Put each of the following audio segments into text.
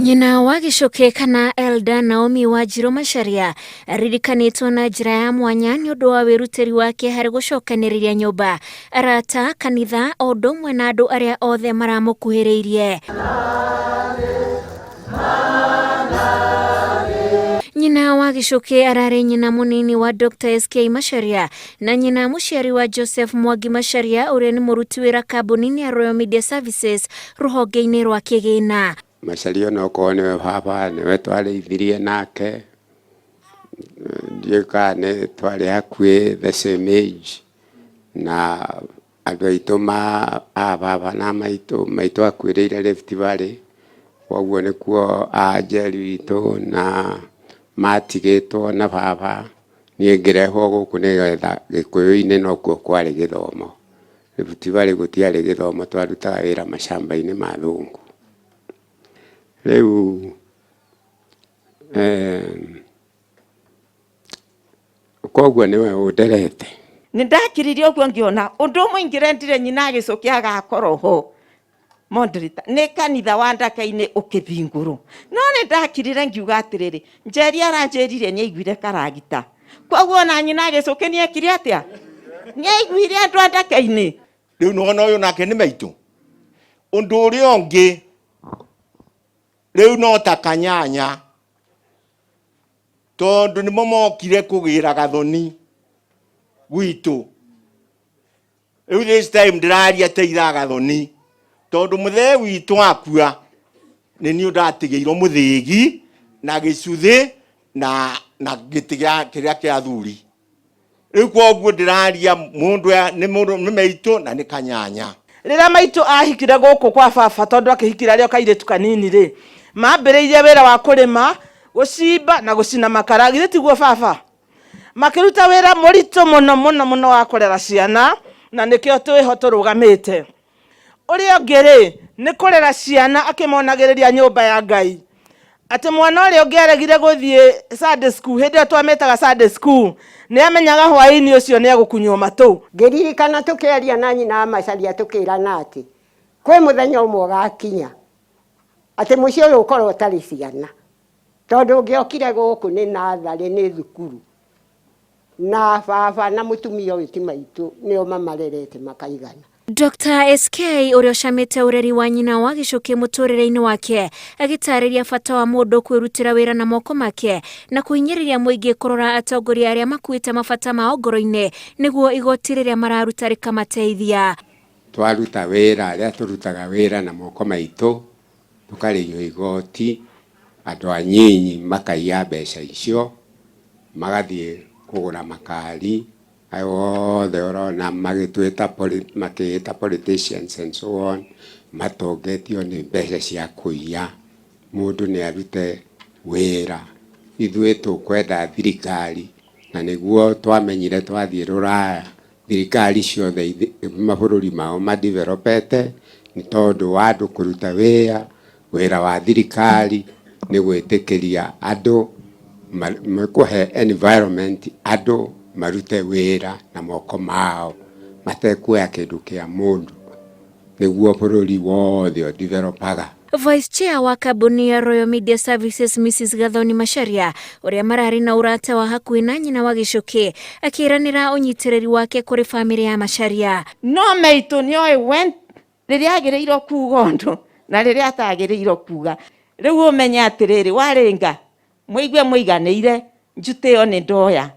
Nyina wa Gicuki kana Elda Naomi Wanjiru Macharia aririkanĩtwo na njĩra ya mwanya nĩ ũndũ wa wĩrutĩri wake harĩ gũcokanĩrĩria nyũmba, arata, kanitha o ũndũ ũmwe na andũ arĩa othe maramũkuhĩrĩirie. Nyina wa Gicuki ararĩ nyina mũnini wa Dr. SK Macharia na nyina mũciari wa Joseph Mwangi Macharia ũrĩa nĩ mũruti wĩra kambuni-inĩ ya Royal Media Services rũhonge-inĩ rwa kĩgĩna. Macharia no ko nĩwe baba nĩwe twarĩithirie nake ndiũka nĩ twarĩ hakuhĩ the same age na andũ aitũ baba na maitũ akuĩrĩire Rift Valley koguo nĩkuo ajeri witũ na matigĩtwo na baba niĩ ngĩrehwo gũkũ nĩgetha Gĩkũyũ-inĩ nokuo kwarĩ gĩthomo. Rift Valley gũtiarĩ gĩthomo, twarutaga wĩra mashamba-inĩ ma thũngũ. Rĩu koguo nĩwe ũnderete. Nĩndakiririe ũguo ngĩona ũndũ ũmwe ingĩrendire nyina Gicuki agakorwo ho moderator nĩ kanitha wa Ndaka-inĩ ũkĩthingũrũ. No nĩndakirire ngiuga atĩrĩrĩ, Njeri aranjĩrire nĩaiguire karagita. Koguo na nyina Gicuki nĩekire atĩa? Nĩaiguire andũ a Ndaka-inĩ. Rĩu nĩwona ũyũ nake nĩ maitũ. Ũndũ ũrĩa ũngĩ rĩu no ta Kanyanya tondũ nĩmo mokire kũgĩra Gathoni gwitũ. Rĩu this time ndĩraria teitha Gathoni tondũ mũthee witũ akua nĩ niĩ ndatigĩirwo mũthĩgi na gĩcuthĩ na gĩtĩ kĩrĩa kĩa athuri. Rĩu koguo ndĩraria mũndũ nĩ maitũ na nĩ Kanyanya. Rĩrĩa maitũ ahikire gũkũ kwa baba tondũ akĩhikira arĩa kairĩtu kanini rĩ, mambĩrĩirie wĩra wa kũrĩma, gũcimba na gũcina makara. Githĩ tiguo baba? Makĩruta wĩra mũritũ mũno wa kũrera ciana na nĩkĩo twĩho tũrũgamĩte. Ũrĩa ũngĩ rĩ, nĩ kũrera ciana akĩmonagĩrĩria nyũmba ya Ngai. Atĩ mwana ũrĩa ũngĩaregire gũthiĩ Sunday school, hĩndĩ ĩyo twamĩtaga Sunday school, nĩamenyaga hwaĩ-inĩ ũcio nĩegũkunywo matũ. Ngĩririkana tũkĩaria na nyina Macharia tũkĩrana atĩ kwĩ mũthenya ũmwe ũgakinya atĩ mũciĩ ũyũ ũkorwo ũtarĩ ciana tondũ ũngĩokire gũkũ nĩ natharĩ nĩ thukuru na baba na mũtumia ũyũ ti maitũ nĩo mamarerete makaigana. Dr. SK ũrĩa ũcamĩte ũreri wa nyina wa Gicuki mũtũrĩre-inĩ wake agĩtarĩria bata wa mũndũ kwĩrutĩra wĩra na moko make na kũhinyĩrĩria mũingĩ kũrora atongoria arĩa makuĩte mabata mao ngoro-inĩ nĩguo igoti rĩrĩa mararuta rĩkamateithia. Twaruta wĩra arĩa tũrutaga wĩra na moko maitũ tũkarĩhio igoti, andũ anyinyi makaiya mbeca icio magathiĩ kũgũra makari othe ũrona makĩĩta politicians and so on matongetio nĩ mbeca cia kũiya. Mũndũ nĩ arute wĩra. Ithuĩ tũkwenda thirikari na nĩguo twamenyire twathiĩ Rũraya thirikari ciothe mabũrũri mao madevelopete nĩ tondũ wa andũ kũruta wĩra wa thirikari nĩ gwĩtĩkĩria andũ kũhe environment andũ marute wĩra na moko mao matekuoya kĩndũ kĩa mũndũ nĩguo bũrũri wothe ũdevelopaga. Vice Chair wa kambuni ya Royal Media Services Mrs. Gathoni Macharia ũrĩa mararĩ na ũrata wa hakuhĩ na nyina wa Gicuki akĩranĩra ũnyitĩrĩri wake kũrĩ bamĩrĩ ya Macharia. No maitũ nĩoĩ rĩrĩa agĩrĩirwo kuga ũndũ na rĩrĩa atagĩrĩirwo kuga. Rĩu ũmenye atĩrĩrĩ, warĩnga mũigue mũiganĩire, njutĩyo nĩ ndoya.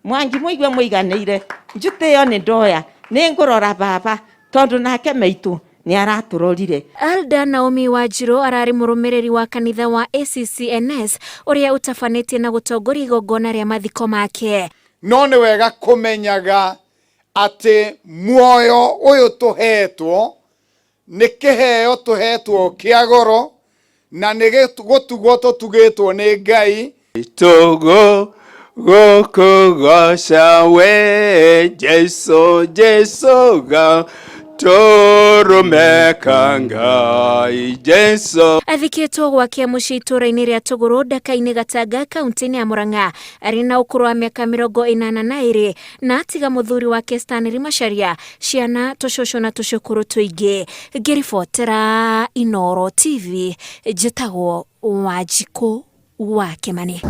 Mwangi mũigue mũiganĩire, njutĩyo nĩ ndoya. Nĩ ngũrora baba tondũ nake maitũ nĩ aratũrorire. Elda Naomi Wanjiru ararĩ mũrũmĩrĩri wa kanitha wa ACCNS ũrĩa ũtabanĩtie na gũtongoria igongona rĩa mathiko make. No nĩ wega kũmenyaga atĩ muoyo ũyũ tũhetwo nĩ kĩheo tũhetwo kĩa goro na nĩ gũtugwo tũtugĩtwo nĩ Ngai. Gũkũgoca we Jesu Turumeka Ngai Jesu. Athikĩtwo gwake mũciĩ itũũra-inĩ rĩa Tũgũrũ Ndaka-inĩ Gatanga kaunti-inĩ ya Murang'a arĩ na ũkũrũ wa mĩaka 82 na atiga mũthuri wake Stanley Macharia, ciana, tũcũcũ na tũcũkũrũ tũingĩ. Ngĩribotera Inooro TV, njĩtagwo Wanjikũ wa Kĩmani.